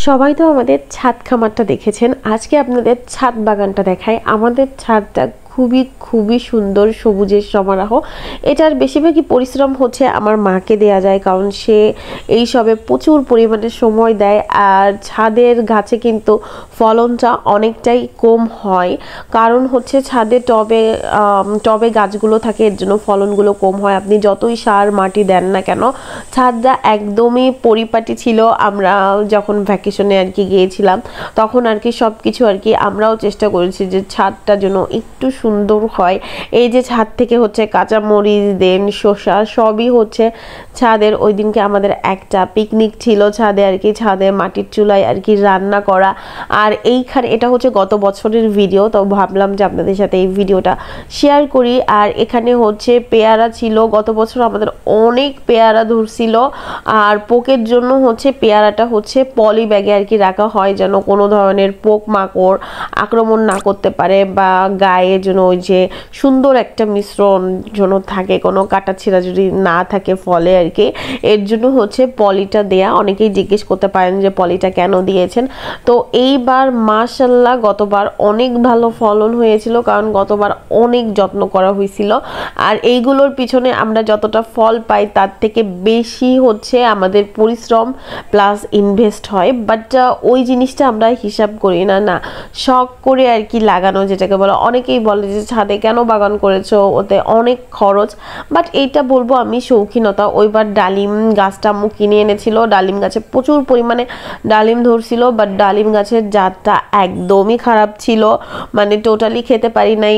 সবাই তো আমাদের ছাদ খামারটা দেখেছেন। আজকে আপনাদের ছাদ বাগানটা দেখাই। আমাদের ছাদটা খুবই খুবই সুন্দর, সবুজের সমারোহ। এটার বেশিরভাগই পরিশ্রম হচ্ছে আমার মাকে দেয়া যায়, কারণ সে এই সবে প্রচুর পরিমাণে সময় দেয়। আর ছাদের গাছে কিন্তু ফলনটা অনেকটাই কম হয়, কারণ হচ্ছে ছাদে টবে টবে গাছগুলো থাকে, এর জন্য ফলনগুলো কম হয়। আপনি যতই সার মাটি দেন না কেন, ছাদটা একদমই পরিপাটি ছিল। আমরা যখন ভ্যাকেশনে আর কি গিয়েছিলাম, তখন আর কি সব কিছু আর কি আমরাও চেষ্টা করেছি যে ছাদটা যেন একটু সুন্দর হয়। এই যে ছাদ থেকে হচ্ছে কাঁচামরিচ দেন, শসা সবই হচ্ছে ছাদের। ওই দিনকে আমাদের একটা পিকনিক ছিল ছাদে আর কি, ছাদে মাটির চুলায় আর কি রান্না করা। আর এইখানে এটা হচ্ছে গত বছরের ভিডিও, তো ভাবলাম যে আপনাদের সাথে এই ভিডিওটা শেয়ার করি। আর এখানে হচ্ছে পেয়ারা ছিল, গত বছর আমাদের অনেক পেয়ারা ধরছিল। আর পোকের জন্য হচ্ছে পেয়ারাটা হচ্ছে পলি ব্যাগে আর কি রাখা হয়, যেন কোনো ধরনের পোক মাকড় আক্রমণ না করতে পারে, বা গায়ে যেন ওই যে সুন্দর একটা মিশ্রণ যেন থাকে, কোনো কাটাছিঁড়া যদি না থাকে ফলে আর কি। এর জন্য হচ্ছে পলিটা দেয়া। অনেকেই জিজ্ঞেস করতে পারেন যে পলিটা কেন দিয়েছেন। তো এইবার মাশাআল্লাহ গতবার অনেক ভালো ফলন হয়েছিল, কারণ গতবার অনেক যত্ন করা হয়েছিল। আর এইগুলোর পিছনে আমরা যতটা ফল পাই তার থেকে বেশি হচ্ছে আমাদের পরিশ্রম প্লাস ইনভেস্ট হয়। বাট ওই জিনিসটা আমরা হিসাব করি না, না শখ করে আর কি লাগানো, যেটাকে বলে। অনেকেই বলে যে ছাদে কেন বাগান করেছো, ওতে অনেক খরচ। বাট এইটা বলবো আমি শৌখিনতা। ওইবার ডালিম গাছটা আম্মু কিনে এনেছিল, ডালিম গাছে প্রচুর পরিমাণে ডালিম ধরছিল, বাট ডালিম গাছের জাতটা একদমই খারাপ ছিল, মানে টোটালি খেতে পারি নাই।